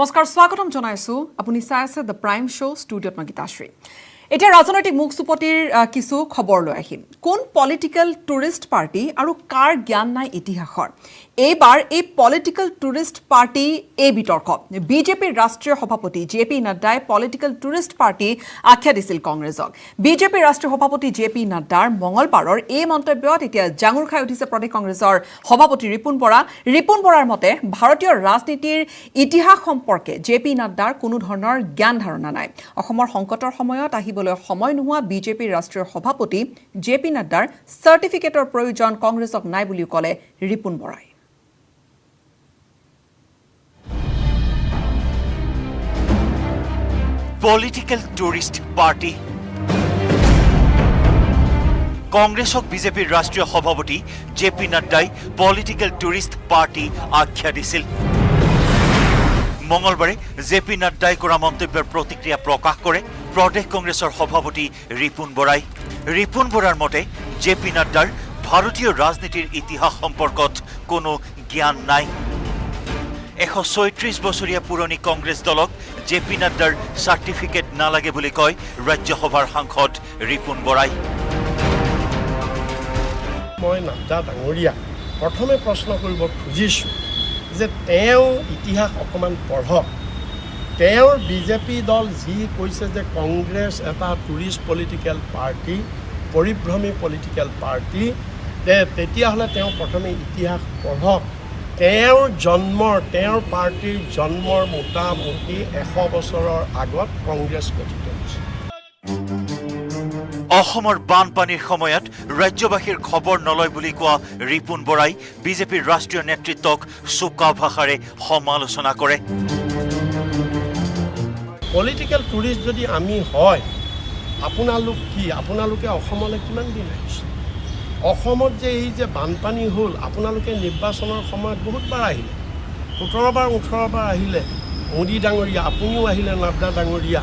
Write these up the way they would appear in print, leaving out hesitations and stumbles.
নমস্কাৰ স্বাগতম জনাইছো আপুনি চাই আছে দ্য প্ৰাইম শ্ব' ষ্টুডিঅ'ত মই গীতাশ্ৰী এতিয়া ৰাজনৈতিক মুখচুপতিৰ কিছু খবৰ লৈ আহিম কোন পলিটিক্যাল টুৰিষ্ট পাৰ্টি আৰু কাৰ জ্ঞান নাই ইতিহাসৰ এইবাৰ এই পলিটিক্যাল টুৰিষ্ট পাৰ্টি এই বিতৰ্ক বিজেপিৰ ৰাষ্ট্ৰীয় সভাপতি জেপি নাড্ডাই পলিটিক্যাল টুৰিষ্ট পাৰ্টি আখ্যা দিছিল কংগ্ৰেছক বিজেপিৰ ৰাষ্ট্ৰীয় সভাপতি জেপি নাড্ডাৰ মঙলবাৰৰ এই মন্তব্যত এতিয়া জাঙুৰ খাই উঠিছে প্ৰদেশ কংগ্ৰেছৰ সভাপতি ৰিপুন বৰাৰ মতে ভাৰতীয় ৰাজনীতিৰ ইতিহাস সম্পৰ্কে জেপি নাড্ডাৰ কোনো ধৰণৰ জ্ঞান ধাৰণা নাই অসমৰ সংকটৰ সময়ত আহিবলৈ সময় নোহোৱা বিজেপিৰ ৰাষ্ট্ৰীয় সভাপতি জেপি নাড্ডাৰ সাৰ্টিফিকেটৰ প্ৰয়োজন কংগ্ৰেছক নাই বুলি ক'লে ৰিপুন বৰাই পলিটিক্যাল টুৰিস্ট পাৰ্টি কংগ্ৰেসক বিজেপিৰ ৰাষ্ট্ৰীয় সভাপতি জেপি নাড্ডাই পলিটিক্যাল টুৰিস্ট পাৰ্টি আখ্যা দিছিল মঙ্গলবাৰে জেপি নাড্ডাই কৰা মন্তব্যৰ প্ৰতিক্ৰিয়া প্ৰকাশ কৰে প্ৰদেশ কংগ্ৰেছৰ সভাপতি ৰিপুন বৰাৰ মতে জেপি নাড্ডাৰ ভাৰতীয় ৰাজনীতিৰ ইতিহাস সম্পৰ্কত কোনো জ্ঞান নাই 136 বছৰীয়া পুৰণি কংগ্ৰেছ দলক জেপি নাড্ডাৰ সাৰ্টিফিকেট নালাগে বুলি কয় ৰাজ্যসভাৰ সাংসদ ৰিপুন বৰাই মই নাড্ডা ডাঙৰীয়া প্ৰথমে প্ৰশ্ন কৰিব খুজিছোঁ যে তেওঁ ইতিহাস অকণমান পঢ়ক তেওঁৰ বিজেপি দল যি কৈছে যে কংগ্ৰেছ এটা টুৰিষ্ট পলিটিক্যাল পাৰ্টি পৰিভ্ৰমী পলিটিক্যাল পাৰ্টি তেতিয়াহ'লে তেওঁ প্ৰথমে ইতিহাস পঢ়ক তেওঁৰ পাৰ্টিৰ জন্মৰ মোটামুটি 100 বছৰৰ আগত কংগ্ৰেছ গঠিত হৈছে অসমৰ বানপানীৰ সময়ত ৰাজ্যবাসীৰ খবৰ নলয় বুলি কোৱা ৰিপুন বৰাই বিজেপিৰ ৰাষ্ট্ৰীয় নেতৃত্বক চোকা ভাষাৰে সমালোচনা কৰে পলিটিক্যাল টুৰিষ্ট যদি আমি হয় আপোনালোকে অসমলৈ কিমান দিন আহিছে অসমত যে এই যে বানপানী হ'ল আপোনালোকে নিৰ্বাচনৰ সময়ত বহুতবাৰ আহিলে 17 বাৰ 18 বাৰ আহিলে মোদী ডাঙৰীয়া আপুনিও আহিলে নাড্ডা ডাঙৰীয়া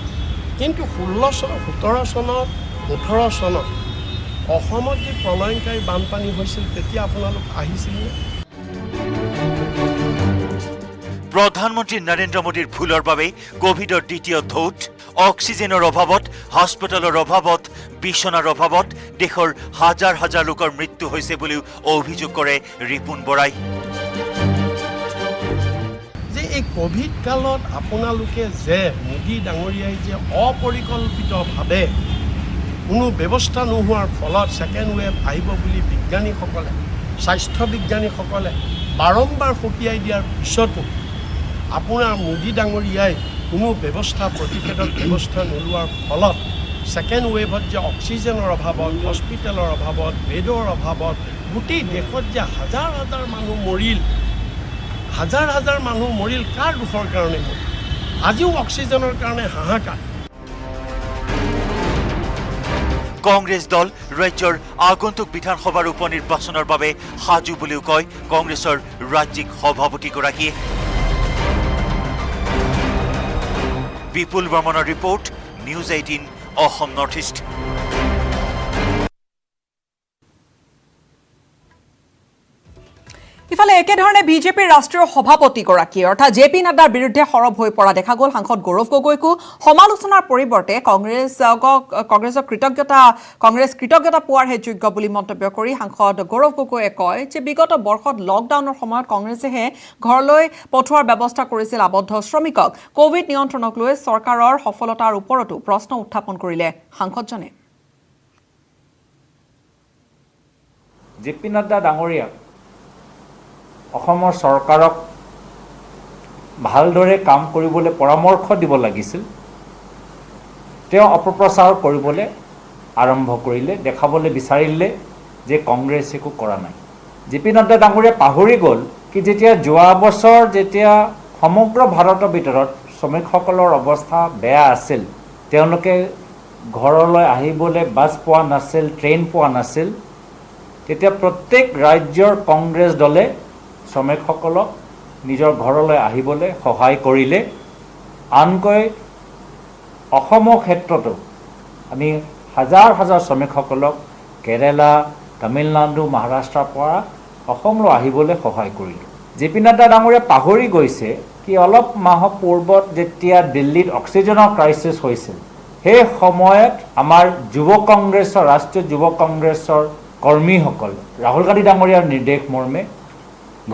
কিন্তু 17 চনত 18 চনত অসমত যে প্ৰলয়ংকাৰী বানপানী হৈছিল তেতিয়া আপোনালোক আহিছিল প্ৰধানমন্ত্ৰী নৰেন্দ্ৰ মোদীৰ ভুলৰ বাবে কোভিডৰ দ্বিতীয় ঢৌত অক্সিজেনৰ অভাৱত হাস্পতালৰ অভাৱত বিছনাৰ অভাৱত দেশৰ হাজাৰ হাজাৰ লোকৰ মৃত্যু হৈছে বুলিও অভিযোগ কৰে ৰিপুন বৰাই যে এই কোভিড কালত আপোনালোকে যে মোদী ডাঙৰীয়াই যে অপৰিকল্পিতভাৱে কোনো ব্যৱস্থা নোহোৱাৰ ফলত ছেকেণ্ড ৱেভ আহিব বুলি বিজ্ঞানীসকলে স্বাস্থ্য বিজ্ঞানীসকলে বাৰম্বাৰ সকীয়াই দিয়াৰ পিছতো আপোনাৰ মোদী ডাঙৰীয়াই কোনো ব্যৱস্থা প্ৰতিষেধক ব্যৱস্থা নোলোৱাৰ ফলত ছেকেণ্ড ৱেভত যে অক্সিজেনৰ অভাৱত হস্পিটেলৰ অভাৱত বেডৰ অভাৱত গোটেই দেশত যে হাজাৰ হাজাৰ মানুহ মৰিল কাৰ দুখৰ কাৰণে মৰিল আজিও অক্সিজেনৰ কাৰণে হাহাকাৰ কংগ্ৰেছ দল ৰাজ্যৰ আগন্তুক বিধানসভাৰ উপনিৰ্বাচনৰ বাবে সাজু বুলিও কয় কংগ্ৰেছৰ ৰাজ্যিক সভাপতিগৰাকীয়ে বিপুল বৰ্মনৰ report news 18 Assam north east ইফালে একেধৰণে বিজেপিৰ ৰাষ্ট্ৰীয় সভাপতিগৰাকী অৰ্থাৎ জেপি নাড্ডাৰ বিৰুদ্ধে সৰব হৈ পৰা দেখা গ'ল সাংসদ গৌৰৱ গগৈকো সমালোচনাৰ পৰিৱৰ্তে কংগ্ৰেছ কৃতজ্ঞতা পোৱাৰহে যোগ্য বুলি মন্তব্য কৰি সাংসদ গৌৰৱ গগৈয়ে কয় যে বিগত বৰ্ষত লকডাউনৰ সময়ত কংগ্ৰেছেহে ঘৰলৈ পঠোৱাৰ ব্যৱস্থা কৰিছিল আবদ্ধ শ্ৰমিকক কোভিড নিয়ন্ত্ৰণক লৈ চৰকাৰৰ সফলতাৰ ওপৰতো প্ৰশ্ন উত্থাপন কৰিলে সাংসদজনে জেপি নাড্ডা ডাঙৰীয়া অসমৰ চৰকাৰক ভালদৰে কাম কৰিবলৈ পৰামৰ্শ দিব লাগিছিল তেওঁ অপপ্ৰচাৰ কৰিবলৈ আৰম্ভ কৰিলে দেখাবলৈ বিচাৰিলে যে কংগ্ৰেছ একো কৰা নাই জেপি নাড্ডা ডাঙৰীয়া পাহৰি গ'ল কি যেতিয়া যোৱা বছৰ যেতিয়া সমগ্ৰ ভাৰতৰ ভিতৰত শ্ৰমিকসকলৰ অৱস্থা বেয়া আছিল তেওঁলোকে ঘৰলৈ আহিবলৈ বাছ পোৱা নাছিল ট্ৰেইন পোৱা নাছিল তেতিয়া প্ৰত্যেক ৰাজ্যৰ কংগ্ৰেছ দলে শ্ৰমিকসকলক নিজৰ ঘৰলৈ আহিবলৈ সহায় কৰিলে আনকৈ অসমৰ ক্ষেত্ৰতো আমি হাজাৰ হাজাৰ শ্ৰমিকসকলক কেৰালা তামিলনাডু মহাৰাষ্ট্ৰৰ পৰা অসমলৈ আহিবলৈ সহায় কৰিলোঁ জেপি নাড্ডা ডাঙৰীয়া পাহৰি গৈছে কি অলপ মাহ পূৰ্বত যেতিয়া দিল্লীত অক্সিজেনৰ ক্ৰাইচিছ হৈছিল সেই সময়ত আমাৰ যুৱ কংগ্ৰেছৰ ৰাষ্ট্ৰীয় যুৱ কংগ্ৰেছৰ কৰ্মীসকল ৰাহুল গান্ধী ডাঙৰীয়াৰ নিৰ্দেশ মৰ্মে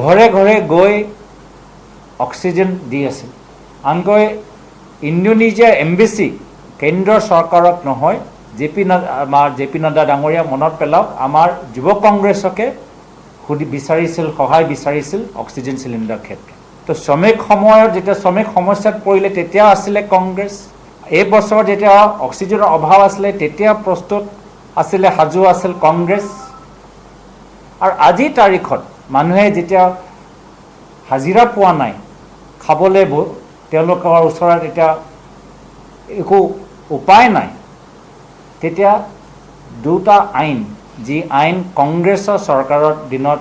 ঘৰে ঘৰে গৈ অক্সিজেন দি আছিল আনকৈ ইণ্ডোনেছিয়াৰ এম্বেচি কেন্দ্ৰ চৰকাৰক নহয় আমাৰ জে পি নাড্ডা ডাঙৰীয়া মনত পেলাওক আমাৰ যুৱ কংগ্ৰেছকে বিচাৰিছিল সহায় বিচাৰিছিল অক্সিজেন চিলিণ্ডাৰ ক্ষেত্ৰত তো শ্ৰমিক সময়ত যেতিয়া শ্ৰমিক সমস্যাত পৰিলে তেতিয়া আছিলে কংগ্ৰেছ এই বছৰ যেতিয়া অক্সিজেনৰ অভাৱ আছিলে তেতিয়া প্ৰস্তুত আছিলে সাজু আছিল কংগ্ৰেছ আৰু আজি তাৰিখত মানুহে যেতিয়া হাজিৰা পোৱা নাই খাবলৈ তেওঁলোকৰ ওচৰত এতিয়া একো উপায় নাই তেতিয়া দুটা আইন যি আইন কংগ্ৰেছৰ চৰকাৰৰ দিনত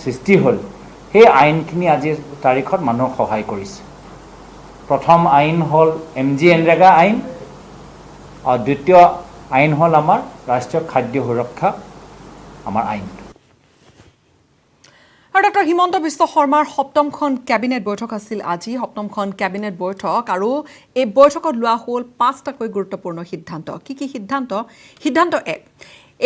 সৃষ্টি হ'ল সেই আইনখিনি আজিৰ তাৰিখত মানুহক সহায় কৰিছে প্ৰথম আইন হ'ল MG এনৰেগা আইন আৰু দ্বিতীয় আইন হ'ল আমাৰ ৰাষ্ট্ৰীয় খাদ্য সুৰক্ষা আমাৰ আইন আৰু ডক্টৰ হিমন্ত বিশ্ব শৰ্মাৰ সপ্তমখন কেবিনেট বৈঠক আছিল আজি সপ্তমখন কেবিনেট বৈঠক আৰু এই বৈঠকত লোৱা হ'ল 5টাকৈ গুৰুত্বপূৰ্ণ সিদ্ধান্ত কি সিদ্ধান্ত সিদ্ধান্ত 1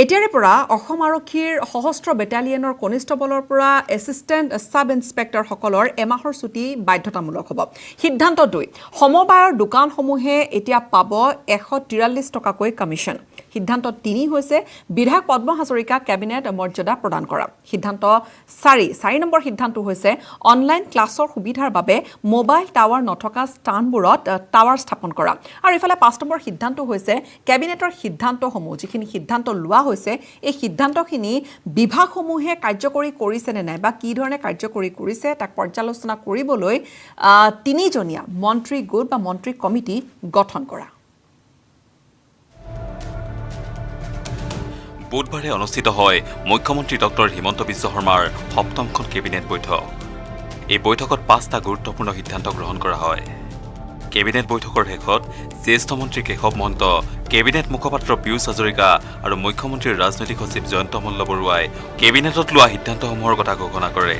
এতিয়াৰে পৰা অসম আৰক্ষীৰ সশস্ত্ৰ বেটালিয়নৰ কনিষ্টবলৰ পৰা এছিষ্টেণ্ট সাব ইন্সপেক্টৰসকলৰ এমাহৰ ছুটি বাধ্যতামূলক হ'ব সিদ্ধান্ত 2 সমবায়ৰ দোকানসমূহে এতিয়া পাব 143 টকাকৈ কমিশ্যন সিদ্ধান্ত 3 হৈছে বিধায়ক পদ্ম হাজৰিকা কেবিনেট মৰ্যাদা প্ৰদান কৰা সিদ্ধান্ত 4 নম্বৰ সিদ্ধান্ত হৈছে অনলাইন ক্লাছৰ সুবিধাৰ বাবে মোবাইল টাৱাৰ নথকা স্থানবোৰত টাৱাৰ স্থাপন কৰা আৰু ইফালে 5 নম্বৰ সিদ্ধান্ত হৈছে কেবিনেটৰ সিদ্ধান্তসমূহ যিখিনি সিদ্ধান্ত লোৱা হৈছে এই সিদ্ধান্তখিনি বিভাগসমূহে কাৰ্যকৰী কৰিছে নে নাই বা কি ধৰণে কাৰ্যকৰী কৰিছে তাক পৰ্যালোচনা কৰিবলৈ 3জনীয়া মন্ত্ৰী গোট বা মন্ত্ৰী কমিটি গঠন কৰা বুধবাৰে অনুষ্ঠিত হয় মুখ্যমন্ত্ৰী ডক্টৰ হিমন্ত বিশ্ব শৰ্মাৰ সপ্তমখন কেবিনেট বৈঠক এই বৈঠকত 5টা গুৰুত্বপূৰ্ণ সিদ্ধান্ত গ্ৰহণ কৰা হয় কেবিনেট বৈঠকৰ শেষত জ্যেষ্ঠ মন্ত্ৰী কেশৱ মহন্ত কেবিনেট মুখপাত্ৰ পীয়ুষ হাজৰিকা আৰু মুখ্যমন্ত্ৰীৰ ৰাজনৈতিক সচিব জয়ন্ত মল্ল বৰুৱাই কেবিনেটত লোৱা সিদ্ধান্তসমূহৰ কথা ঘোষণা কৰে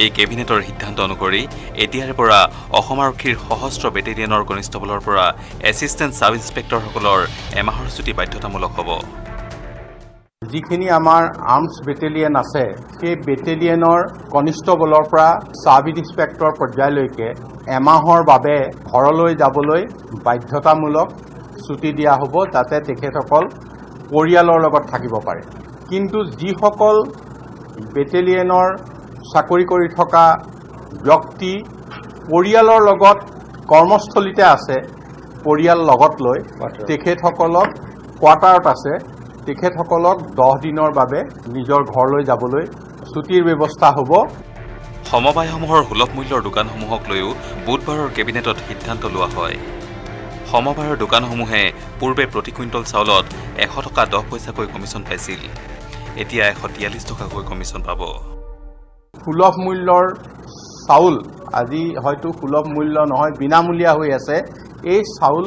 এই কেবিনেটৰ সিদ্ধান্ত অনুসৰি এতিয়াৰে পৰা অসম আৰক্ষীৰ সশস্ত্ৰ বেটেলিয়নৰ কনিষ্টবলৰ পৰা এছিষ্টেণ্ট সাব ইন্সপেক্টৰসকলৰ এমাহৰ ছুটি বাধ্যতামূলক হ'ব যিখিনি আমাৰ আৰ্মছ বেটেলিয়ন আছে সেই বেটেলিয়নৰ কনিষ্টবলৰ পৰা সাব ইন্সপেক্টৰ পৰ্যায়লৈকে এমাহৰ বাবে ঘৰলৈ যাবলৈ বাধ্যতামূলক ছুটি দিয়া হ'ব যাতে তেখেতসকল পৰিয়ালৰ লগত থাকিব পাৰে কিন্তু যিসকল বেটেলিয়নৰ চাকৰি কৰি থকা ব্যক্তি পৰিয়ালৰ লগত কৰ্মস্থলীতে আছে পৰিয়াল লগত লৈ তেখেতসকলক কোৱাৰ্টাৰত আছে তেখেতসকলক 10 দিনৰ বাবে নিজৰ ঘৰলৈ যাবলৈ ছুটিৰ ব্যৱস্থা হ'ব সমবায়সমূহৰ সুলভ মূল্যৰ দোকানসমূহক লৈও বুধবাৰৰ কেবিনেটত সিদ্ধান্ত লোৱা হয় সমবায়ৰ দোকানসমূহে পূৰ্বে প্ৰতি কুইণ্টল চাউলত 100 টকা 10 পইচাকৈ কমিশ্যন পাইছিল এতিয়া 143 টকাকৈ কমিশ্যন পাব সুলভ মূল্যৰ চাউল আজি হয়তো সুলভ মূল্য নহয় বিনামূলীয়া হৈ আছে এই চাউল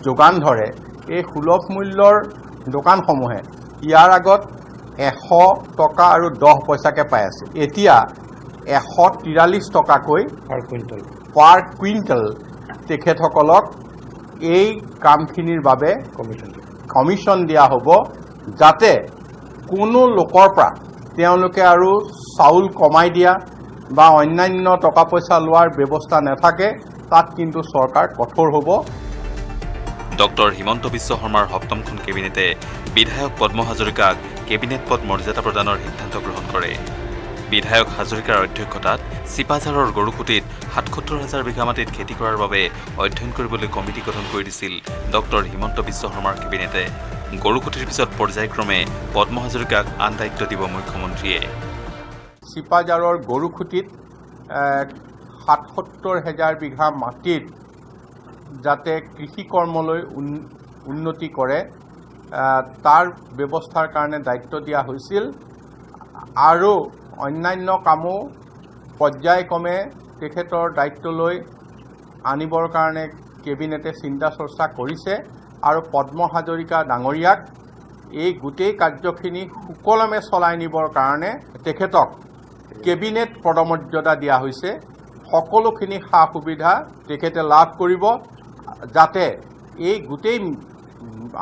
যোগান ধৰে এই সুলভ মূল্যৰ দোকানসমূহে ইয়াৰ আগত 100 টকা আৰু 10 পইচাকে পাই আছে এতিয়া 143 টকাকৈ পাৰ কুইণ্টল তেখেতসকলক এই কামখিনিৰ বাবে কমিশ্যন দিয়া হ'ব যাতে কোনো লোকৰ পৰা তেওঁলোকে আৰু চাউল কমাই দিয়া বা অন্যান্য টকা পইচা লোৱাৰ ব্যৱস্থা নাথাকে তাত কিন্তু চৰকাৰ কঠোৰ হ'ব ডক্টৰ হিমন্ত বিশ্ব শৰ্মাৰ সপ্তমখন কেবিনেটে বিধায়ক পদ্ম হাজৰিকাক কেবিনেট পদ মৰ্যাদা প্ৰদানৰ সিদ্ধান্ত গ্ৰহণ কৰে বিধায়ক হাজৰিকাৰ অধ্যক্ষতাত চিপাঝাৰৰ গৰুকুটিত ৭৭,০০০ বিঘা মাটিত খেতি কৰাৰ বাবে অধ্যয়ন কৰিবলৈ কমিটি গঠন কৰি দিছিল ডক্টৰ হিমন্ত বিশ্ব শৰ্মাৰ কেবিনেটে গৰুকুটিৰ পিছত পৰ্যায়ক্ৰমে পদ্ম হাজৰিকাক আন দায়িত্ব দিব মুখ্যমন্ত্ৰীয়ে চিপাঝাৰৰ গৰুকুটিত ৭৭,০০০ বিঘা মাটিত যাতে কৃষি কৰ্মলৈ উন্নতি কৰে তাৰ ব্যৱস্থাৰ কাৰণে দায়িত্ব দিয়া হৈছিল আৰু অন্যান্য কামো পৰ্যায়ক্ৰমে তেখেতৰ দায়িত্বলৈ আনিবৰ কাৰণে কেবিনেটে চিন্তা চৰ্চা কৰিছে আৰু পদ্ম হাজৰিকা ডাঙৰীয়াক এই গোটেই কাৰ্যখিনি সুকলমে চলাই নিবৰ কাৰণে তেখেতক কেবিনেট পদমৰ্যাদা দিয়া হৈছে সকলোখিনি সা সুবিধা তেখেতে লাভ কৰিব যাতে এই গোটেই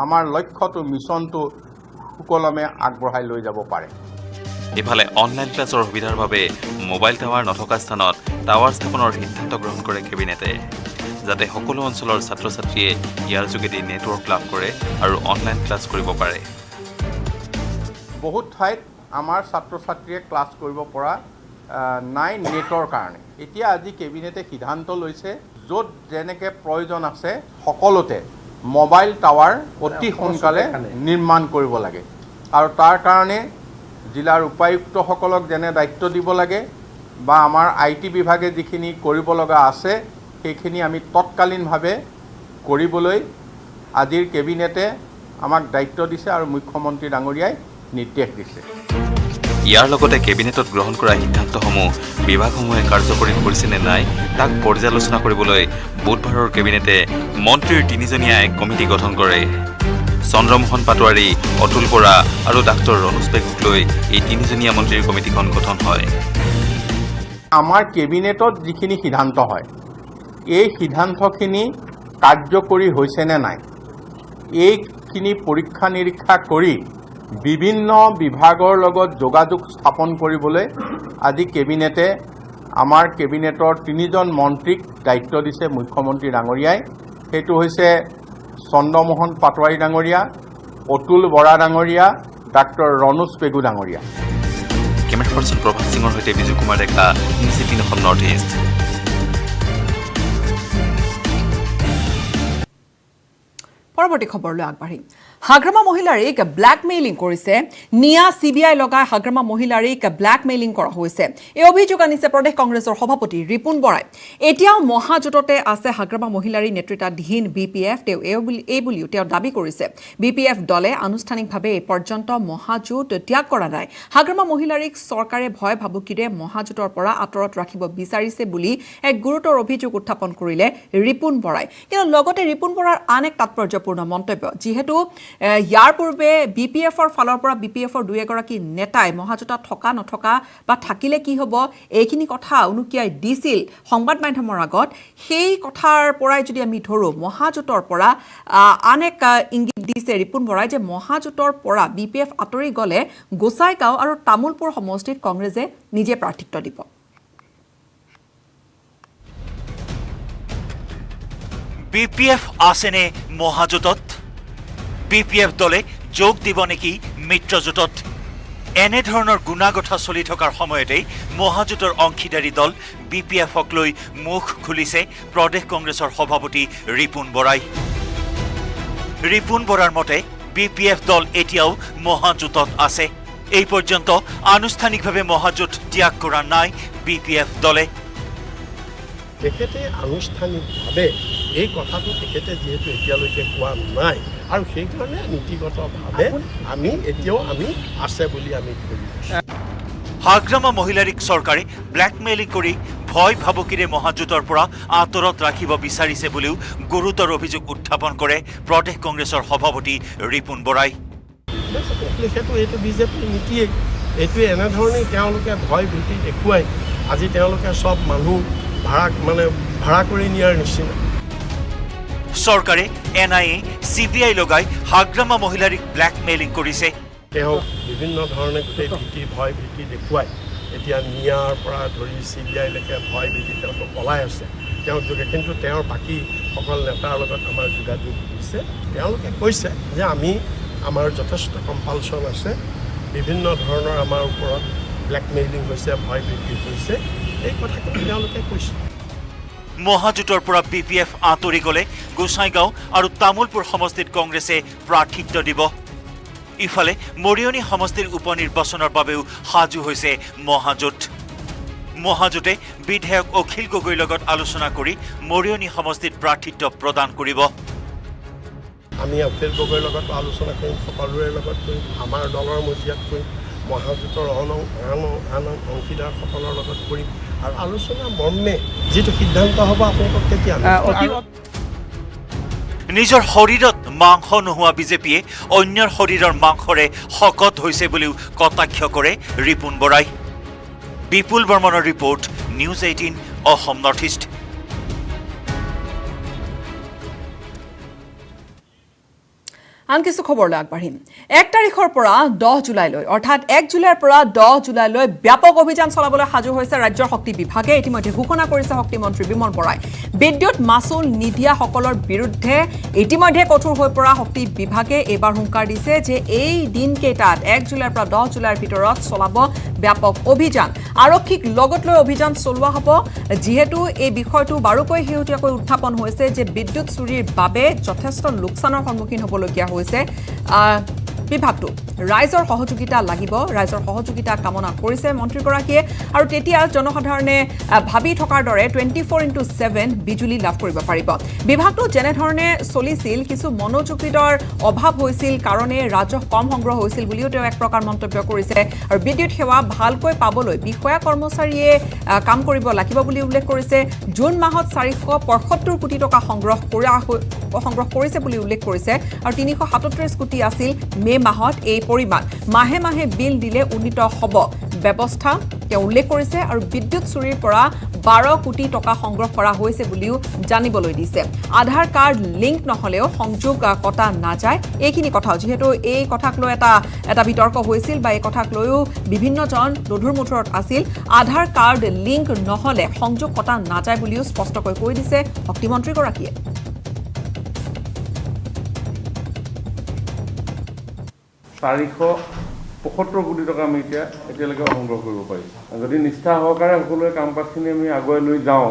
আমাৰ লক্ষ্যটো মিছনটো সুকলমে আগবঢ়াই লৈ যাব পাৰে। ইফালে অনলাইন ক্লাছৰ সুবিধাৰ বাবে মোবাইল টাৱাৰ নথকা স্থানত টাৱাৰ স্থাপনৰ সিদ্ধান্ত গ্ৰহণ কৰে কেবিনেটে, যাতে সকলো অঞ্চলৰ ছাত্ৰ ছাত্ৰীয়ে ইয়াৰ যোগেদি নেটৱৰ্ক লাভ কৰে আৰু অনলাইন ক্লাছ কৰিব পাৰে। বহুত ঠাইত আমাৰ ছাত্ৰ ছাত্ৰীয়ে ক্লাছ কৰিব পৰা নাই নেটৰ কাৰণে। এতিয়া আজি কেবিনেটে সিদ্ধান্ত লৈছে য'ত যেনেকৈ প্ৰয়োজন আছে সকলোতে মোবাইল টাৱাৰ অতি সোনকালে নিৰ্মাণ কৰিব লাগে আৰু তাৰ কাৰণে জিলাৰ উপায়ুক্তসকলক যেনে দায়িত্ব দিব লাগে বা আমাৰ IT বিভাগে যিখিনি কৰিব লগা আছে সেইখিনি আমি তৎকালীনভাৱে কৰিবলৈ আজিৰ কেবিনেটে আমাক দায়িত্ব দিছে আৰু মুখ্যমন্ত্ৰী ডাঙৰীয়াই নিৰ্দেশ দিছে। ইয়াৰ লগতে কেবিনেটত গ্ৰহণ কৰা সিদ্ধান্তসমূহ বিভাগসমূহে কাৰ্যকৰী কৰিছে নে নাই তাক পৰ্যালোচনা কৰিবলৈ বুধবাৰৰ কেবিনেটে মন্ত্ৰীৰ 3জনীয়া এক কমিটি গঠন কৰে। চন্দ্ৰমোহন পাটোৱাৰী, অতুল বৰা আৰু ডাক্তৰ ৰণোজ পেগুক লৈ এই 3জনীয়া মন্ত্ৰীৰ কমিটিখন গঠন হয়। আমাৰ কেবিনেটত যিখিনি সিদ্ধান্ত হয় এই সিদ্ধান্তখিনি কাৰ্যকৰী হৈছে নে নাই এইখিনি পৰীক্ষা নিৰীক্ষা কৰি বিভিন্ন বিভাগৰ লগত যোগাযোগ স্থাপন কৰিবলৈ আজি কেবিনেটে আমাৰ কেবিনেটৰ 3জন মন্ত্ৰীক দায়িত্ব দিছে মুখ্যমন্ত্ৰী ডাঙৰীয়াই। সেইটো হৈছে চন্দ্ৰমোহন পাটোৱাৰী ডাঙৰীয়া, অতুল বৰা ডাঙৰীয়া, ডাক্তৰ ৰণোজ পেগু ডাঙৰীয়া। কেমেৰা পাৰ্চন প্ৰভাত সিঙৰ সৈতে Biju Kumar Deka, News eighteen Assam north east. পৰৱৰ্তী খবৰলৈ আগবাঢ়িম। হাগ্ৰামা মহিলাৰীক ব্লেকমেইলিং কৰিছে। নিয়া CBI লগাই হাগ্ৰামা মহিলাৰীক ব্লেকমেইলিং কৰা হৈছে। এই অভিযোগ আনিছে প্ৰদেশ কংগ্ৰেছৰ সভাপতি ৰিপুণ বৰাই। এতিয়াও মহাজোঁটতে আছে হাগ্ৰামা মহিলাৰী নেতৃত্বাধীন BPF। তেওঁ এই বুলিও তেওঁ দাবী কৰিছে BPF দলে আনুষ্ঠানিকভাৱে এই পৰ্যন্ত মহাজোঁট ত্যাগ কৰা নাই। হাগ্ৰামা মহিলাৰীক চৰকাৰে ভয় ভাবুকিৰে মহাজোঁটৰ পৰা আঁতৰত ৰাখিব বিচাৰিছে বুলি এক গুৰুতৰ অভিযোগ উত্থাপন কৰিলে ৰিপুণ বৰাই। কিন্তু লগতে ৰিপুণ বৰাৰ আন এক তাৎপৰ্যপূৰ্ণ মন্তব্য, যিহেতু ইয়াৰ পূৰ্বে BPFৰ ফালৰ পৰা BPFৰ 2-এগৰাকী নেতাই মহাজোঁটত থকা নথকা বা থাকিলে কি হ'ব এইখিনি কথা উনুকিয়াই দিছিল সংবাদ মাধ্যমৰ আগত। সেই কথাৰ পৰাই যদি আমি ধৰোঁ, মহাজোঁটৰ পৰা আন এক ইংগিত দিছে ৰিপুণ বৰাই যে মহাজোঁটৰ পৰা BPF আঁতৰি গ'লে গোসাইগাঁও আৰু তামুলপুৰ সমষ্টিত কংগ্ৰেছে নিজে প্ৰাৰ্থিত্ব দিব। BPF আছেনে মহাজোঁটত? BPF দলে যোগ দিব নেকি মিত্ৰজোঁটত? এনেধৰণৰ গুণাগথা চলি থকাৰ সময়তেই মহাজোঁটৰ অংশীদাৰী দল BPFক লৈ মুখ খুলিছে প্ৰদেশ কংগ্ৰেছৰ সভাপতি ৰিপুণ বৰাই। ৰিপুণ বৰাৰ মতে BPF দল এতিয়াও মহাজোঁটত আছে। এই পৰ্যন্ত আনুষ্ঠানিকভাৱে মহাজোঁট ত্যাগ কৰা নাই BPF দলে। তেখেতে আনুষ্ঠানিকভাৱে এই কথাটো তেখেতে যিহেতু এতিয়ালৈকে কোৱা নাই আৰু সেইকাৰণে নীতিগতভাৱে আমি আছে বুলি আমি ধৰি লৈছোঁ। হাগ্ৰামা মহিলাৰীক চৰকাৰে ব্লেকমেইলিং কৰি ভয় ভাবুকিৰে মহাজোঁটৰ পৰা আঁতৰত ৰাখিব বিচাৰিছে বুলিও গুৰুতৰ অভিযোগ উত্থাপন কৰে প্ৰদেশ কংগ্ৰেছৰ সভাপতি ৰিপুণ বৰাই। সেইটো বিজেপিৰ নীতিয়ে এইটোৱে এনেধৰণেই তেওঁলোকে ভয় ভীতি দেখুৱাই আজি তেওঁলোকে চব মানুহ ভাড়া কৰি নিয়াৰ নিচিনা। চৰকাৰে NIA CBI লগাই হাগ্ৰামা মহিলাৰীক ব্লেকমেইলিং কৰিছে। তেওঁ বিভিন্ন ধৰণে গোটেই ভয় ভীতি দেখুৱাই এতিয়া নিয়াৰ পৰা ধৰি CBI লৈকে ভয় ভীতি তেওঁলোক পলাই আছে তেওঁৰ যোগে। কিন্তু তেওঁৰ বাকী সকল নেতাৰ লগত আমাৰ যোগাযোগ দিছে। তেওঁলোকে কৈছে যে আমাৰ যথেষ্ট কম্পালচন আছে, বিভিন্ন ধৰণৰ আমাৰ ওপৰত ব্লেকমেইলিং হৈছে, ভয় ভীতি হৈছে, এই কথাখিনি তেওঁলোকে কৈছে। মহাজোঁটৰ পৰা BPF আঁতৰি গ'লে গোসাইগাঁও আৰু তামুলপুৰ সমষ্টিত কংগ্ৰেছে প্ৰাৰ্থিত্ব দিব। ইফালে মৰিয়নি সমষ্টিৰ উপ নিৰ্বাচনৰ বাবেও সাজু হৈছে মহাজোঁট। মহাজোঁটে বিধায়ক অখিল গগৈৰ লগত আলোচনা কৰি মৰিয়নি সমষ্টিত প্ৰাৰ্থিত্ব প্ৰদান কৰিব। আমি অখিল গগৈৰ লগত আলোচনা কৰিম, সকলোৰে লগত কৰিম, আমাৰ দলৰ মজিয়াত কৰিম, মহাজোঁটৰ আন অংশীদাৰসকলৰ লগত কৰিম আৰু আলোচনা মৰ্মে যিটো সিদ্ধান্ত হ'ব আপোনালোকক তেতিয়া নিজৰ শৰীৰত মাংস নোহোৱা বিজেপিয়ে অন্যৰ শৰীৰৰ মাংসৰে শকত হৈছে বুলিও কটাক্ষ কৰে ৰিপুণ বৰাই। বিপুল বৰ্মনৰ report, news 18 Assam north east. আন কিছু খবৰলৈ আগবাঢ়িম। 1 তাৰিখৰ পৰা 10 জুলাইলৈ অৰ্থাৎ 1 জুলাইৰ পৰা 10 জুলাইলৈ ব্যাপক অভিযান চলাবলৈ সাজু হৈছে ৰাজ্যৰ শক্তি বিভাগে। ইতিমধ্যে ঘোষণা কৰিছে শক্তিমন্ত্ৰী বিমল বৰাই। বিদ্যুৎ মাচুল নিদিয়াসকলৰ বিৰুদ্ধে ইতিমধ্যে কঠোৰ হৈ পৰা শক্তি বিভাগে এইবাৰ হুংকাৰ দিছে যে এই দিনকেইটাত 1 জুলাইৰ পৰা 10 জুলাইৰ ভিতৰত চলাব ব্যাপক অভিযান। আৰক্ষীক লগত লৈ অভিযান চলোৱা হ'ব, যিহেতু এই বিষয়টো বাৰুকৈ শেহতীয়াকৈ উত্থাপন হৈছে যে বিদ্যুৎ চুৰিৰ বাবে যথেষ্ট লোকচানৰ সন্মুখীন হ'বলগীয়া হৈছে বিভাগটো। ৰাইজৰ সহযোগিতা লাগিব, ৰাইজৰ সহযোগিতা কামনা কৰিছে মন্ত্ৰীগৰাকীয়ে। আৰু তেতিয়া জনসাধাৰণে ভাবি থকাৰ দৰে 24/7 বিজুলী লাভ কৰিব পাৰিব। বিভাগটো যেনেধৰণে চলিছিল কিছু মনোযোগিতাৰ অভাৱ হৈছিল কাৰণে ৰাজহ কম সংগ্ৰহ হৈছিল বুলিও তেওঁ এক প্ৰকাৰ মন্তব্য কৰিছে। আৰু বিদ্যুৎ সেৱা ভালকৈ পাবলৈ বিষয়া কৰ্মচাৰীয়ে কাম কৰিব লাগিব বুলি উল্লেখ কৰিছে। জুন মাহত 475 কোটি টকা সংগ্ৰহ কৰিছে বুলি উল্লেখ কৰিছে। আৰু 337 কোটি আছিল মে মাহত এই পৰিমাণ। মাহে মাহে বিল দিলে উন্নীত হ'ব ব্যৱস্থা তেওঁ উল্লেখ কৰিছে। আৰু বিদ্যুৎ চুৰিৰ পৰা 12 কোটি টকা সংগ্ৰহ কৰা হৈছে বুলিও জানিবলৈ দিছে। আধাৰ কাৰ্ড লিংক নহ'লেও সংযোগ কটা নাযায়। এইখিনি কথাও যিহেতু এই কথাক লৈ এটা বিতৰ্ক হৈছিল বা এই কথাক লৈও বিভিন্নজন লধুৰ মুঠৰত আছিল। আধাৰ কাৰ্ড লিংক নহ'লে সংযোগ কটা নাযায় বুলিও স্পষ্টকৈ কৈ দিছে শক্তিমন্ত্ৰীগৰাকীয়ে। $475 কোটি টকা আমি এতিয়ালৈকে সংগ্ৰহ কৰিব পাৰিছোঁ। যদি নিষ্ঠা সহকাৰে সকলোৱে কাম কাজখিনি আমি আগুৱাই লৈ যাওঁ,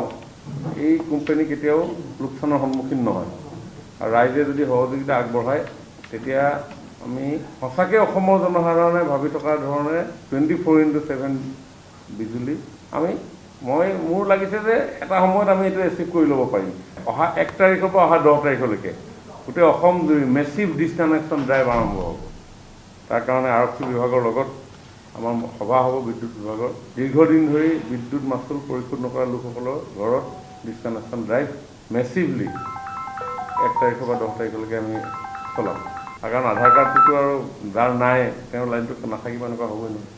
এই কোম্পানী কেতিয়াও লোকচানৰ সন্মুখীন নহয়। আৰু ৰাইজে যদি সহযোগিতা আগবঢ়ায় তেতিয়া আমি সঁচাকৈ অসমৰ জনসাধাৰণে ভাবি থকা ধৰণে 24/7 বিজুলী মোৰ লাগিছে যে এটা সময়ত আমি এইটো এচিভ কৰি ল'ব পাৰিম। অহা 1 তাৰিখৰ পৰা অহা 10 তাৰিখলৈকে গোটেই অসম জুৰি মেচিভ ডিছকানেকশ্যন ড্ৰাইভ আৰম্ভ হ'ব। তাৰ কাৰণে আৰক্ষী বিভাগৰ লগত আমাৰ সভা হ'ব বিদ্যুৎ বিভাগৰ। দীৰ্ঘদিন ধৰি বিদ্যুৎ মাচুল পৰিশোধ নকৰা লোকসকলৰ ঘৰত ডিছকানেকশ্যন ড্ৰাইভ মেচিভলি 1 তাৰিখৰ পৰা 10 তাৰিখলৈকে আমি চলাম। কাৰণ আধাৰ কাৰ্ডটোতো আৰু যাৰ নাই তেওঁৰ লাইনটো নাথাকিব, এনেকুৱা হ'বই নহয়।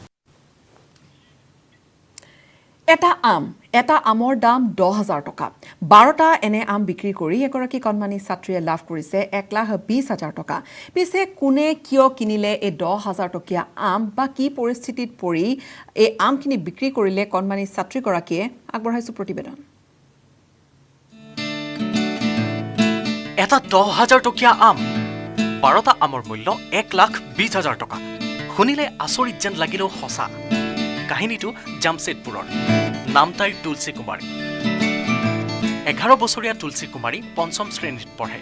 এটা আমৰ দাম 10,000 টকা। 12টা এনে আম বিক্ৰী কৰি এগৰাকী কণমানি ছাত্ৰীয়ে লাভ কৰিছে 1,20,000 টকা। পিছে কোনে কিয় কিনিলে এই 10,000 টকীয়া আম বা কি পৰিস্থিতিত পৰি এই আমখিনি বিক্ৰী কৰিলে কণমানি ছাত্ৰীগৰাকীয়ে, আগবঢ়াইছো প্ৰতিবেদন। এটা 10,000 টকীয়া আম, 12টা আমৰ মূল্য 1,20,000 টকা। শুনিলে আচৰিত যেন লাগিলেও সঁচা। কাহিনীটো জামছেদপুৰৰ। নাম তাইৰ তুলসী কুমাৰী। 11 বছৰীয়া তুলসী কুমাৰী 5ম শ্ৰেণীত পঢ়ে।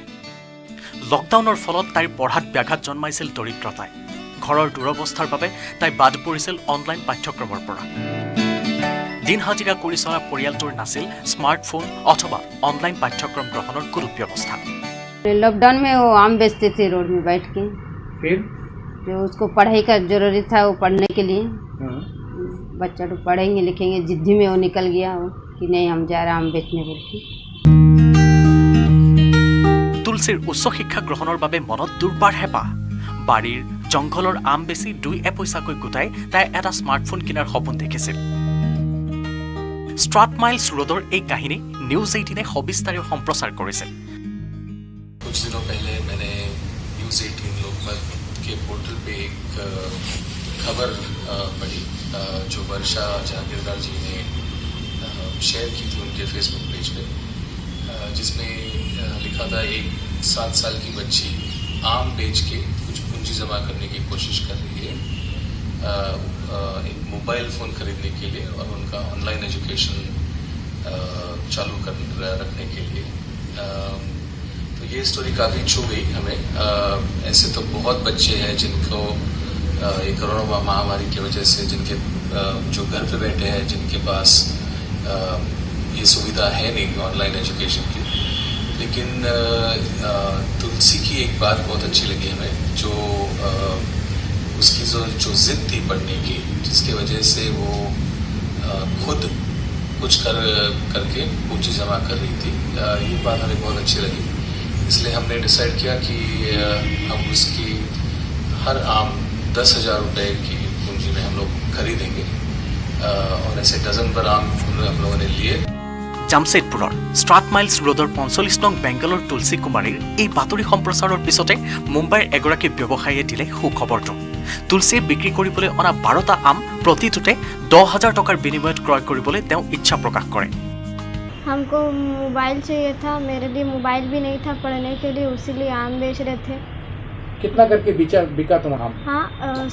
লকডাউনৰ ফলত তাইৰ পঢ়াত ব্যাঘাত জন্মাইছিল দৰিদ্ৰতাই। ঘৰৰ দুৰৱস্থাৰ বাবে তাই বাদ পৰিছিল অনলাইন পাঠ্যক্ৰমৰ পৰা। দিন হাজিৰা কৰি চলা পৰিয়ালটোৰ নাছিল স্মাৰ্টফোন অথবা অনলাइन पाठ्यक्रम ग्रहणर কোনো व्यवस्था। लॉकडाउन में वो आम बेचते थे रोड में बैठ के। फिर जो उसको पढ़ाई का जरूरी था वो पढ़ने के लिए, बच्चा तो पढ़ेंगे लिखेंगे, जिद्दी में वो निकल गया कि नहीं हम जा रहे आम बेचने बोल के। তুলসীৰ উচ্চ শিক্ষা গ্ৰহণৰ বাবে মনত দুৰ্বাৰ হেঁপাহ। বাৰীৰ জংঘলৰ আম বেছি 2 পইচাকৈ গোটাই তাই এটা স্মাৰ্টফোন কিনাৰ সপোন দেখিছিল। স্ট্ৰাট মাইলছ ৰোডৰ এই কাহিনী নিউজ 18 সবিস্তাৰে সম্প্ৰচাৰ কৰিছিল। कुछ दिनों पहले मैंने न्यूज़ 18 लोकमत के पोर्टल पे एक खबर पढ़ी जो वर्षा जहांगीरदार जी ने शेयर की थी उनके फेसबुक पेज पे, जिसमें लिखा था एक 7 साल की बच्ची आम बेच के कुछ पूंजी जमा करने की कोशिश कर रही है एक मोबाइल फ़ोन खरीदने के लिए और उनका ऑनलाइन एजुकेशन चालू रखने के लिए। तो ये स्टोरी काफ़ी छू गई हमें। ऐसे तो बहुत बच्चे हैं जिनको ये कोरोना महामारी की वजह से जिनके जो घर पे बैठे हैं, जिनके पास ये सुविधा है नहीं ऑनलाइन एजुकेशन की। लेकिन तुलसी की एक बात बहुत अच्छी लगी हमें, जो उसकी जो जिद थी पढ़ने की, जिसकी वजह से वो खुद कुछ करके पूंजी जमा कर रही थी। ये बात हमें बहुत अच्छी लगी, इसलिए हमने डिसाइड किया कि हम उसकी हर आम 10,000 रुपये की पूंजी में हम लोग खरीदेंगे और ऐसे डजन पर आम हम लोगों ने लिए। জামছেদপুৰৰ ষ্ট্ৰাট মাইলছ ৰোডৰ ৪৫ নং বেংগালোৰ তুলসী কুমাৰীৰ এই বাতৰি সম্প্ৰচাৰৰ পিছতে মুম্বাইৰ এগৰাকী ব্যৱসায়ীয়ে দিলে সুখবৰটো। তুলসীয়ে বিক্ৰী কৰিবলৈ অনা ১২টা আম প্ৰতিটোতে ১০,০০০ টকাৰ বিনিময়ত ক্ৰয় কৰিবলৈ তেওঁ ইচ্ছা প্ৰকাশ কৰে। हमको मोबाइल चाहिए था, मेरे लिए मोबाइल भी नहीं था पढ़ने के लिए, उसीलिए आम बेच रहे थे। कितना करके बिका तुम्हारा आम? हाँ,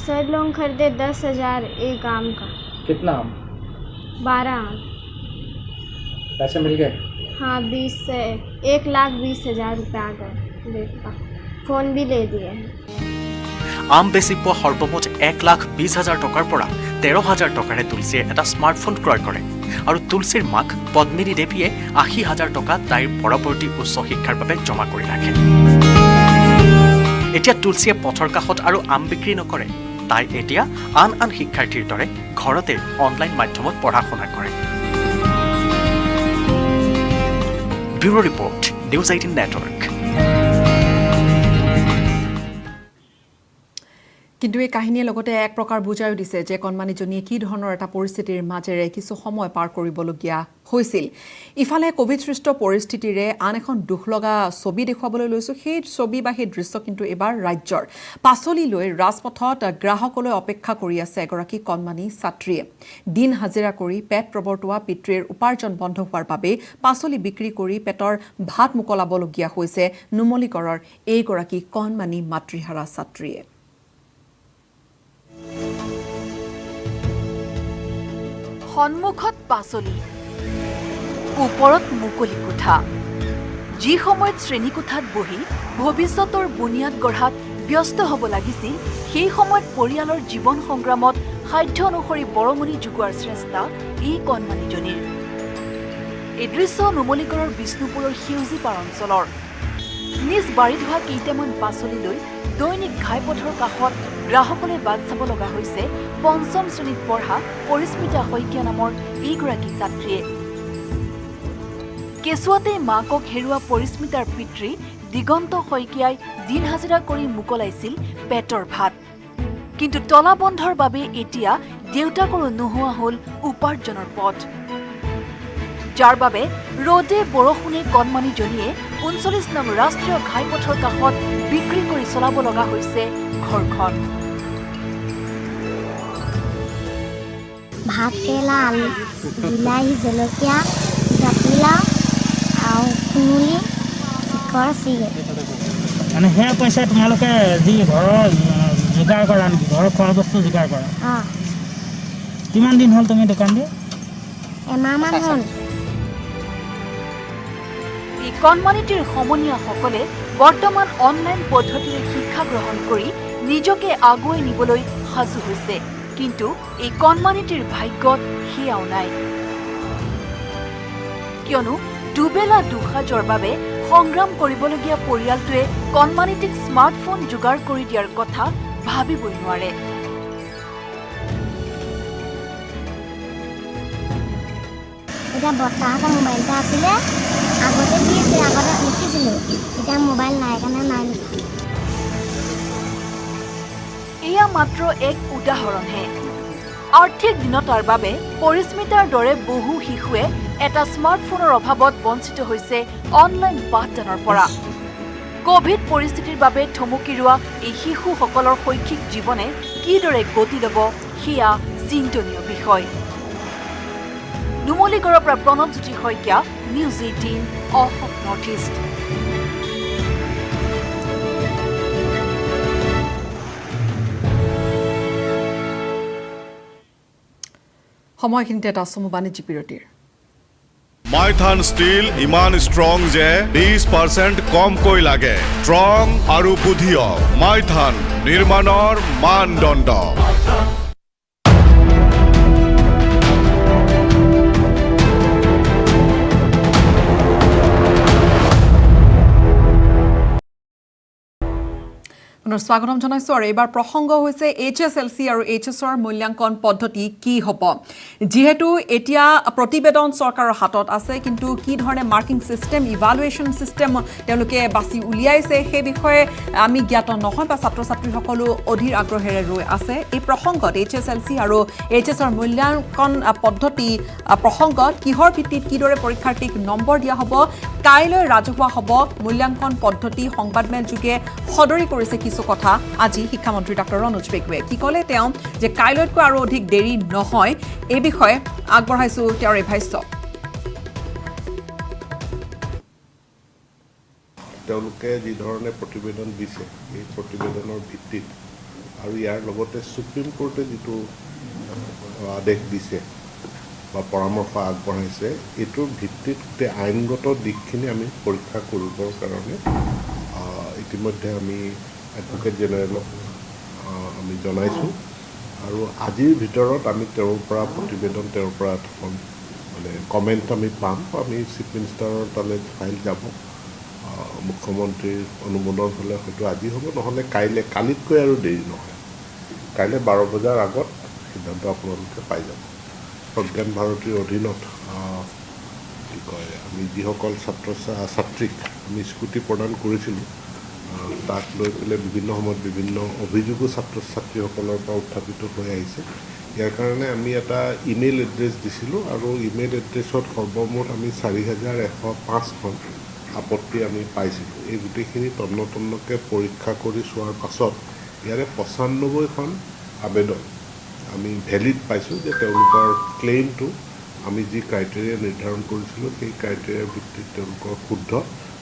सर लोग खरीदे 10,000 एक आम का। कितना आम? 12 आम। पैसे मिल गए? हाँ, 1,20,000 रुपये आ गए। देखा, फ़ोन भी ले दिए। আম বেচি পোৱা সৰ্বমুঠ 1,20,000 টকাৰ পৰা 13,000 টকাৰে তুলসীয়ে এটা স্মাৰ্টফোন ক্ৰয় কৰে আৰু তুলসীৰ মাক পদ্মিনী দেৱীয়ে 80,000 টকা তাইৰ পৰৱৰ্তী উচ্চ শিক্ষাৰ বাবে জমা কৰি ৰাখে। এতিয়া তুলসীয়ে পথৰ কাষত আৰু আম বিক্ৰী নকৰে, তাই এতিয়া আন আন শিক্ষাৰ্থীৰ দৰে ঘৰতে অনলাইন মাধ্যমত পঢ়া শুনা কৰে। Bureau report, news 18 network. কিন্তু এই কাহিনীয়ে লগতে এক প্ৰকাৰ বুজাইও দিছে যে কণমানিজনীয়ে কি ধৰণৰ এটা পৰিস্থিতিৰ মাজেৰে কিছু সময় পাৰ কৰিবলগীয়া হৈছিল। ইফালে কোভিড সৃষ্ট পৰিস্থিতিৰে আন এখন দুখ লগা ছবি দেখুৱাবলৈ লৈছোঁ। সেই ছবি বা সেই দৃশ্য কিন্তু এবাৰ ৰাজ্যৰ। পাচলি লৈ ৰাজপথত গ্ৰাহকলৈ অপেক্ষা কৰি আছে এগৰাকী কণমানি ছাত্ৰীয়ে। দিন হাজিৰা কৰি পেট প্ৰৱৰ্তোৱা পিতৃৰ উপাৰ্জন বন্ধ হোৱাৰ বাবে পাচলি বিক্ৰী কৰি পেটৰ ভাত মোকলাবলগীয়া হৈছে নুমলীগড়ৰ এইগৰাকী কণমানি মাতৃহাৰা ছাত্ৰীয়ে। সন্মুখত পাচলি, ওপৰত মুকলি কোঠা। যি সময়ত শ্ৰেণীকোঠাত বহি ভৱিষ্যতৰ বুনিয়াদ গঢ়াত ব্যস্ত হ'ব লাগিছিল, সেই সময়ত পৰিয়ালৰ জীৱন সংগ্ৰামত সাধ্য অনুসৰি বৰঙণি যোগোৱাৰ চেষ্টা এই কণমানিজনীৰ। এই দৃশ্য নুমলীগড়ৰ বিষ্ণুপুৰৰ সেউজীপাৰ অঞ্চলৰ। নিজ বাৰীত হোৱা কেইটামান পাচলি লৈ দৈনিক ঘাইপথৰ কাষত গ্ৰাহকলৈ বাট চাব লগা হৈছে ৫ম শ্ৰেণীত পঢ়া পৰিস্মিতা শইকীয়া নামৰ এইগৰাকী ছাত্ৰীয়ে। কেঁচুৱাতে মাকক হেৰুওৱা পৰিস্মিতাৰ পিতৃ দিগন্ত শইকীয়াই দিন হাজিৰা কৰি মোকলাইছিল পেটৰ ভাত। কিন্তু তলা বন্ধৰ বাবে এতিয়া দেউতাকৰো নোহোৱা হ'ল উপাৰ্জনৰ পথ, যাৰ বাবে ৰ'দে বৰষুণে কণমানিজনীয়ে ৩৯ নং ৰাষ্ট্ৰীয় ঘাইপথৰ কাষত বিক্ৰী কৰি চলাব লগা হৈছে ঘৰখন। ভাত কেৰেলা, আলু, বিলাহী, জলকীয়া, জাতিলাও আৰু কুমুলি, চিকৰ, চিগেট। মানে সেয়া পইচা তোমালোকে যি ঘৰৰ যোগাৰ কৰা নেকি? ঘৰৰ খোৱা বস্তু যোগাৰ কৰা? অঁ। কিমান দিন হ'ল তুমি দোকান দিয়া? এমাহমান হ'ল। এই কণমানিটিৰ সমনীয়াসকলে বৰ্তমান অনলাইন পদ্ধতিৰে শিক্ষা গ্ৰহণ কৰি নিজকে আগুৱাই নিবলৈ সাজু হৈছে। কিন্তু এই কণমানিটিৰ ভাগ্যত সেয়াও নাই, কিয়নো দুবেলা দুসাজৰ বাবে সংগ্ৰাম কৰিবলগীয়া পৰিয়ালটোৱে কণমানিটিক স্মাৰ্টফোন যোগাৰ কৰি দিয়াৰ কথা ভাবিবই নোৱাৰে। এতিয়া বৰ্তাহঁতৰ মোবাইল এটা আছিলে, আগতে দিছে, আগতে লিখিছিলোঁ, এতিয়া মোবাইল নাই কাৰণে নাই লিখা। এয়া মাত্ৰ এক উদাহৰণহে। আৰ্থিক দীনতাৰ বাবে পৰিস্মিতাৰ দৰে বহু শিশুৱে এটা স্মাৰ্টফোনৰ অভাৱত বঞ্চিত হৈছে অনলাইন পাঠদানৰ পৰা। কোভিড পৰিস্থিতিৰ বাবে থমকি ৰোৱা এই শিশুসকলৰ শৈক্ষিক জীৱনে কিদৰে গতি ল'ব সেয়া চিন্তনীয় বিষয়। নুমলীগড়ৰ পৰা Pranabjyoti Saikia, news 18 Assam north east. সময়খিনিতে এটা চমু বাণিজ্যিক বিৰতিৰ। মাইথান ষ্টিল ইমান ষ্ট্ৰং যে 20% কমকৈ লাগে। ষ্ট্ৰং আৰু বুধিয় মাইথান নিৰ্মাণৰ মানদণ্ড। পুনৰ স্বাগতম জনাইছো আৰু এবাৰ প্ৰসংগ হৈছে HSLC আৰু HSৰ মূল্যাংকন পদ্ধতি কি হ'ব যেহেতু এতিয়া প্ৰতিবেদন চৰকাৰৰ হাতত আছে কিন্তু কি ধৰণে মাৰ্কিং সিস্টেম ইভালুৱেশ্যন সিস্টেম তেওঁলোকে বাছি উলিয়াইছে সেই বিষয়ে আমি জ্ঞাত নহয় বা ছাত্ৰ ছাত্ৰীসকলো অধীৰ আগ্ৰহেৰে ৰৈ আছে এই প্ৰসংগত HSLC আৰু HSৰ মূল্যাংকন পদ্ধতি প্ৰসংগত কিহৰ ভিত্তিত কিদৰে পৰীক্ষাৰ্থীক নম্বৰ দিয়া হ'ব কাইলৈ ৰাজহুৱা হ'ব মূল্যাংকন পদ্ধতি সংবাদমেল যোগে সদৰি কৰিছে কিছু কথা আজি শিক্ষামন্ত্ৰী ডক্টৰ ৰণোজ পেগুৱে কি ক'লে তেওঁ যে কাইলৈতকৈ আৰু অধিক দেৰি নহয় এই বিষয়ে আগবঢ়াইছো তেওঁৰ এই ভাষ্য তেওঁলোকে যি ধৰণে প্ৰতিবেদন দিছে এই প্ৰতিবেদনৰ ভিত্তিত আৰু ইয়াৰ লগতে সুপ্ৰিম কোৰ্টে যিটো আদেশ দিছে বা পৰামৰ্শ আগবঢ়াইছে এইটোৰ ভিত্তিত গোটেই আইনগত দিশখিনি আমি পৰীক্ষা কৰিবৰ কাৰণে ইতিমধ্যে আমি এডভোকেট জেনেৰেলক আমি জনাইছোঁ আৰু আজিৰ ভিতৰত আমি তেওঁৰ পৰা প্ৰতিবেদন তেওঁৰ পৰা এখন মানে কমেণ্ট আমি পাম আমি চিফ মিনিষ্টাৰৰ তালৈ ফাইল যাব মুখ্যমন্ত্ৰীৰ অনুমোদন হ'লে হয়তো আজি হ'ব নহ'লে কালিতকৈ আৰু দেৰি নহয় কাইলৈ 12 বজাৰ আগত সিদ্ধান্ত আপোনালোকে পাই যাব প্ৰজ্ঞান ভাৰতীৰ অধীনত কি কয় আমি যিসকল ছাত্ৰীক আমি স্কুটি প্ৰদান কৰিছিলোঁ তাক লৈ পেলাই বিভিন্ন সময়ত বিভিন্ন অভিযোগো ছাত্ৰ ছাত্ৰীসকলৰ পৰা উত্থাপিত হৈ আহিছে ইয়াৰ কাৰণে আমি এটা ইমেইল এড্ৰেছ দিছিলোঁ আৰু ইমেইল এড্ৰেছত সৰ্বমুঠ আমি 4105খন আপত্তি আমি পাইছিলোঁ এই গোটেইখিনি তন্নতন্নকৈ পৰীক্ষা কৰি চোৱাৰ পাছত ইয়াৰে 95খন আবেদন আমি ভেলিড পাইছোঁ যে তেওঁলোকৰ ক্লেইমটো আমি যি ক্ৰাইটেৰিয়া নিৰ্ধাৰণ কৰিছিলোঁ সেই ক্ৰাইটেৰিয়াৰ ভিত্তিত তেওঁলোকৰ শুদ্ধ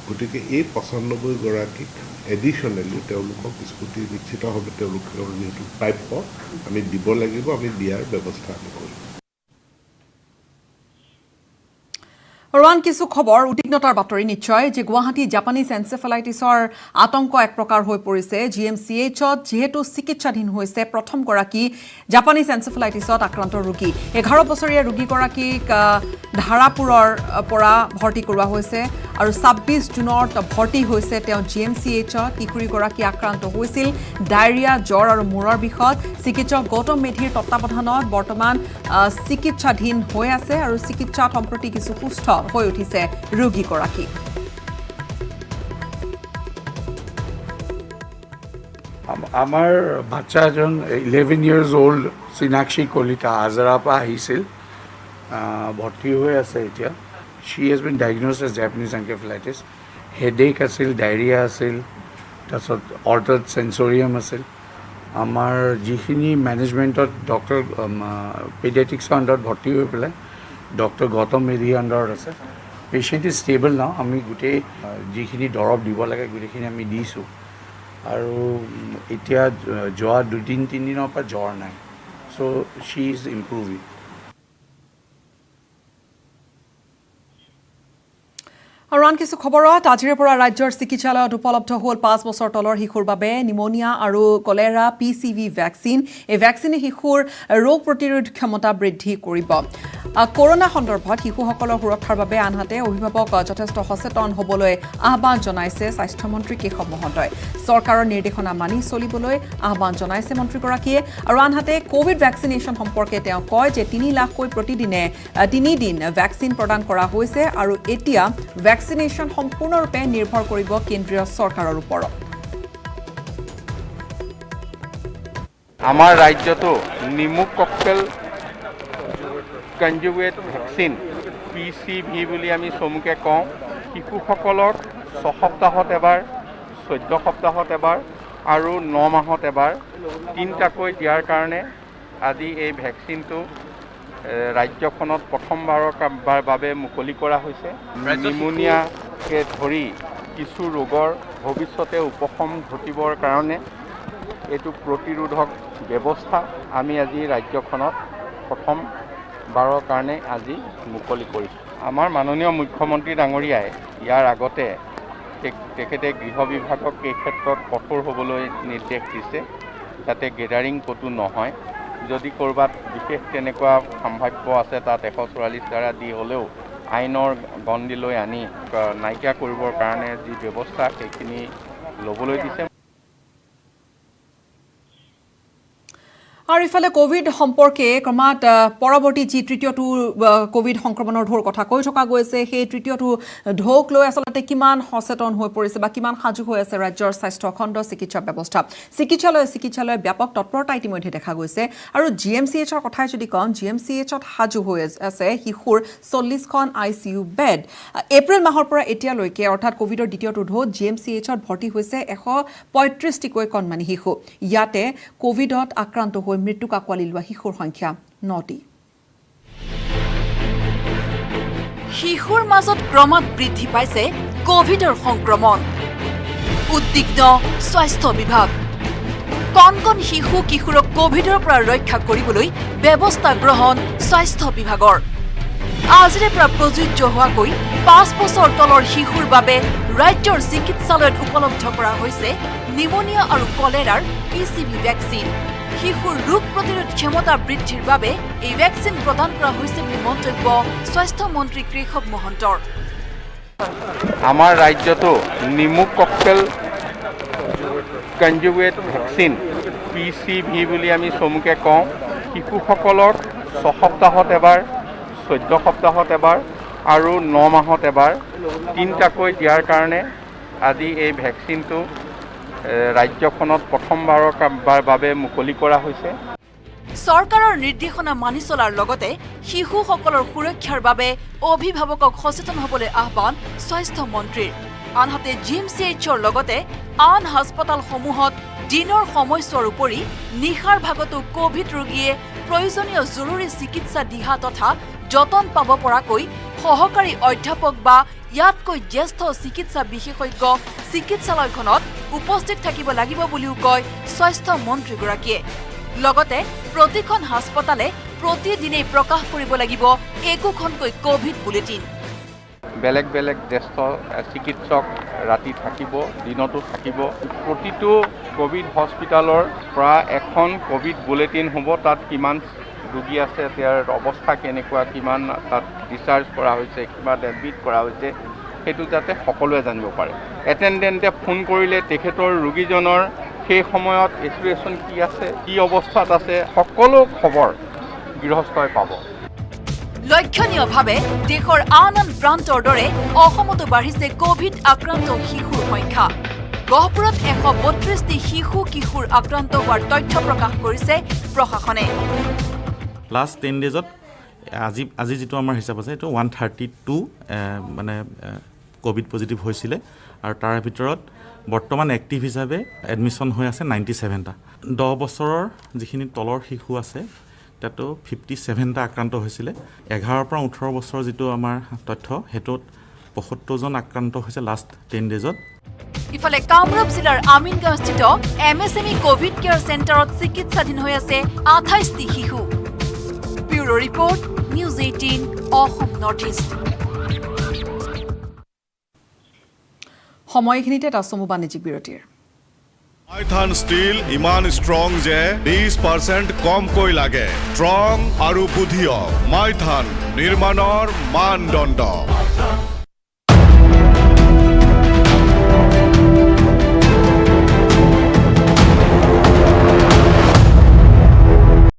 গতিকে এই 95গৰাকীক এডিশ্যনেলি তেওঁলোকক স্কুটি নিশ্চিতভাৱে তেওঁলোকৰ যিহেতু প্ৰাপ্য আমি দিব লাগিব আমি দিয়াৰ ব্যৱস্থা আমি কৰিম ৰৱান কিছু খবৰ উদ্বিগ্নতাৰ বাতৰি নিশ্চয় যে গুৱাহাটী জাপানীজ এনচেফেলাইটিছৰ আতংক এক প্ৰকাৰ হৈ পৰিছে GMCHত যেহেতু চিকিৎসাধীন হৈছে প্ৰথমগৰাকী জাপানীজ এনচেফেলাইটিছত আক্ৰান্ত ৰোগী 11 বছৰীয়া ৰোগীগৰাকীক ধাৰাপুৰৰ পৰা ভৰ্তি কৰোৱা হৈছে আৰু 26 জুনত ভৰ্তি হৈছে তেওঁ GMCHত কিশোৰীগৰাকী আক্ৰান্ত হৈছিল ডায়েৰিয়া জ্বৰ আৰু মূৰৰ বিষত চিকিৎসক গৌতম মেধিৰ তত্ত্বাৱধানত বৰ্তমান চিকিৎসাধীন হৈ আছে আৰু চিকিৎসাত সম্প্ৰতি কিছু সুস্থ হৈ উঠিছে ৰোগীগৰাকী আমাৰ বাচ্চা এজন 11 years old চিনাক্ষী কলিতা আজৰাৰ পৰা আহিছিল ভৰ্তি হৈ আছে এতিয়া she has been diagnosed as Japanese encephalitis headache আছিল ডায়েৰিয়া আছিল তাৰপিছত altered sensorium আছিল আমাৰ যিখিনি মেনেজমেণ্টত ডক্টৰ পেডিয়াট্ৰিক্সৰ আণ্ডাৰত ভৰ্তি হৈ পেলাই ডক্টৰ গৌতম মেধি আণ্ডাৰত আছে পেচেণ্ট ইজ ষ্টেবল নাও আমি গোটেই যিখিনি দৰৱ দিব লাগে গোটেইখিনি আমি দিছোঁ আৰু এতিয়া যোৱা 2-3 দিনৰ পৰা জ্বৰ নাই চ' শ্বি ইজ ইম্প্ৰুভিং আৰু আন কিছু খবৰত আজিৰে পৰা ৰাজ্যৰ চিকিৎসালয়ত উপলব্ধ হ'ল 5 বছৰ তলৰ শিশুৰ বাবে নিমনিয়া আৰু কলেৰা PCV ভেকচিন এই ভেকচিনে শিশুৰ ৰোগ প্ৰতিৰোধ ক্ষমতা বৃদ্ধি কৰিব কৰোনা সন্দৰ্ভত শিশুসকলৰ সুৰক্ষাৰ বাবে আনহাতে অভিভাৱক যথেষ্ট সচেতন হ'বলৈ আহ্বান জনাইছে স্বাস্থ্যমন্ত্ৰী কেশৱ মহন্তই চৰকাৰৰ নিৰ্দেশনা মানি চলিবলৈ আহ্বান জনাইছে মন্ত্ৰীগৰাকীয়ে আৰু আনহাতে কোভিড ভেকচিনেশ্যন সম্পৰ্কে তেওঁ কয় যে 3 লাখকৈ প্ৰতিদিনে 3 দিন ভেকচিন প্ৰদান কৰা হৈছে আৰু এতিয়া ভেকচিনেশ্যন সম্পূৰ্ণৰূপে নিৰ্ভৰ কৰিব কেন্দ্ৰীয় চৰকাৰৰ ওপৰত আমাৰ ৰাজ্যতো নিমোকক্কেল কনজুগেট ভেকচিন PCV বুলি আমি চমুকে কওঁ শিশুসকলক 6 সপ্তাহত এবাৰ 14 সপ্তাহত এবাৰ আৰু 9 মাহত এবাৰ 3টাকৈ দিয়াৰ কাৰণে আজি এই ভেকচিনটো ৰাজ্যখনত প্ৰথমবাৰৰ বাবে মুকলি কৰা হৈছে নিমনিয়াকে ধৰি কিছু ৰোগৰ ভৱিষ্যতে উপশম ঘটিবৰ কাৰণে এইটো প্ৰতিৰোধক ব্যৱস্থা আমি আজি ৰাজ্যখনত প্ৰথমবাৰৰ কাৰণে আজি মুকলি কৰিছোঁ আমাৰ মাননীয় মুখ্যমন্ত্ৰী ডাঙৰীয়াই ইয়াৰ আগতে তেখেতে গৃহ বিভাগক এই ক্ষেত্ৰত কঠোৰ হ'বলৈ নিৰ্দেশ দিছে যাতে গেডাৰিং ক'তো নহয় যদি ক'ৰবাত বিশেষ তেনেকুৱা সম্ভাৱ্য আছে তাত 144 ধাৰা দি হ'লেও আইনৰ গণ্ডিলৈ আনি নাইকিয়া কৰিবৰ কাৰণে যি ব্যৱস্থা সেইখিনি ল'বলৈ দিছে আৰু ইফালে কোভিড সম্পৰ্কে ক্ৰমাৎ পৰৱৰ্তী যি তৃতীয়টো কোভিড সংক্ৰমণৰ ঢৌৰ কথা কৈ থকা গৈছে সেই তৃতীয়টো ঢৌক লৈ আচলতে কিমান সচেতন হৈ পৰিছে বা কিমান সাজু হৈ আছে ৰাজ্যৰ স্বাস্থ্য খণ্ড চিকিৎসা ব্যৱস্থা চিকিৎসালয় ব্যাপক তৎপৰতা ইতিমধ্যে দেখা গৈছে আৰু GMCHৰ কথাই যদি কম GMCHত সাজু হৈ আছে শিশুৰ 40খন ICU বেড এপ্ৰিল মাহৰ পৰা এতিয়ালৈকে অৰ্থাৎ কোভিডৰ দ্বিতীয়টো ঢৌত GMCHত ভৰ্তি হৈছে 135টিকৈ কণমানি শিশু ইয়াতে কোভিডত আক্ৰান্ত হৈ মৃত্যু কাকৱালি লোৱা শিশুৰ সংখ্যা 9টি শিশুৰ মাজত ক্ৰমাৎ বৃদ্ধি পাইছে কোভিডৰ সংক্ৰমণ উদ্বিগ্ন স্বাস্থ্য বিভাগ কণ শিশু কিশোৰক কোভিডৰ পৰা ৰক্ষা কৰিবলৈ ব্যৱস্থা গ্ৰহণ স্বাস্থ্য বিভাগৰ আজিৰে পৰা প্ৰযোজ্য হোৱাকৈ 5 বছৰ তলৰ শিশুৰ বাবে ৰাজ্যৰ চিকিৎসালয়ত উপলব্ধ কৰা হৈছে নিমনিয়া আৰু কলেৰাৰ PCV ভেকচিন শিশুৰ ৰোগ প্ৰতিৰোধ ক্ষমতা বৃদ্ধিৰ বাবে এই ভেকচিন প্ৰদান কৰা হৈছে বুলি মন্তব্য স্বাস্থ্য মন্ত্ৰী কৃষক মহন্তৰ আমাৰ ৰাজ্যতো নিমোকক্কেল কনজুগেট ভেকচিন PCV বুলি আমি চমুকে কওঁ শিশুসকলক 6 সপ্তাহত এবাৰ 14 সপ্তাহত এবাৰ আৰু 9 মাহত এবাৰ তিনিটাকৈ দিয়াৰ কাৰণে আজি এই ভেকচিনটো ৰাজ্যখনত প্ৰথমবাৰৰ বাবে মুকলি কৰা হৈছে চৰকাৰৰ নিৰ্দেশনা মানি চলাৰ লগতে শিশুসকলৰ সুৰক্ষাৰ বাবে অভিভাৱকক সচেতন হ'বলৈ আহ্বান স্বাস্থ্য মন্ত্ৰীৰ আনহাতে GMCHৰ লগতে আন হাস্পতালসমূহত দিনৰ সময়ছোৱাৰ উপৰি নিশাৰ ভাগতো কোভিড ৰোগীয়ে প্ৰয়োজনীয় জৰুৰী চিকিৎসা দিহা তথা যতন পাব পৰাকৈ সহকাৰী অধ্যাপক বা ইয়াতকৈ জ্যেষ্ঠ চিকিৎসা বিশেষজ্ঞ চিকিৎসালয়খনত উপস্থিত থাকিব লাগিব বুলিও কয় স্বাস্থ্য মন্ত্ৰীগৰাকীয়ে লগতে প্ৰতিখন হাস্পতালে প্ৰতিদিনেই প্ৰকাশ কৰিব লাগিব একোখনকৈ কোভিড বুলেটিন বেলেগ বেলেগ জ্যেষ্ঠ চিকিৎসক ৰাতি থাকিব দিনতো থাকিব প্ৰতিটো কোভিড হস্পিটালৰ পৰা এখন কোভিড বুলেটিন হ'ব তাত কিমান ৰোগী আছে তেওঁৰ অৱস্থা কেনেকুৱা কিমান তাত ডিচাৰ্জ কৰা হৈছে কিমান এডমিট কৰা হৈছে সেইটো যাতে সকলোৱে জানিব পাৰে এটেণ্ডেণ্টে ফোন কৰিলে তেখেতৰ ৰোগীজনৰ সেই সময়ত এক্সপ্ৰেছন কি আছে কি অৱস্থাত আছে সকলো খবৰ গৃহস্থই পাব লক্ষণীয়ভাৱে দেশৰ আন প্ৰান্তৰ দৰে অসমতো বাঢ়িছে কোভিড আক্ৰান্ত শিশুৰ সংখ্যা গহপুৰত 132টি শিশু কিশোৰ আক্ৰান্ত হোৱাৰ তথ্য প্ৰকাশ কৰিছে প্ৰশাসনে লাষ্ট 10 ডেজত আজি যেটো আমাৰ হিচাপ আছে এটো 132 মানে কোভিড পজিটিভ হৈছিলে আৰু তাৰ ভিতৰত বৰ্তমান এক্টিভ হিচাপে এডমিশন হৈ আছে 97টা 10 বছৰৰ যিখিনি তলৰ শিশু আছে তাতো 57টা আক্ৰান্ত হৈছিলে 11 পৰা 18 বছৰৰ যেটো আমাৰ তথ্য হেতত 75 জন আক্ৰান্ত হৈছে লাষ্ট 10 ডেজত ইফালে কামৰূপ জিলাৰ আমিনগাঁওস্থিত MSME কোভিড কেয়াৰ চেণ্টাৰত চিকিৎসাধীন হৈ আছে 28টি শিশু bureau report news 18 Assam north east সময়খিনিতে তাসমু বাণিজ্যিক বিৰতিৰ মাইথান ষ্টিল ইমান ষ্ট্ৰং যে 20% কমকৈ লাগে ষ্ট্ৰং আৰু বুদ্ধিয় মাইথান নিৰ্মাণৰ মানদণ্ড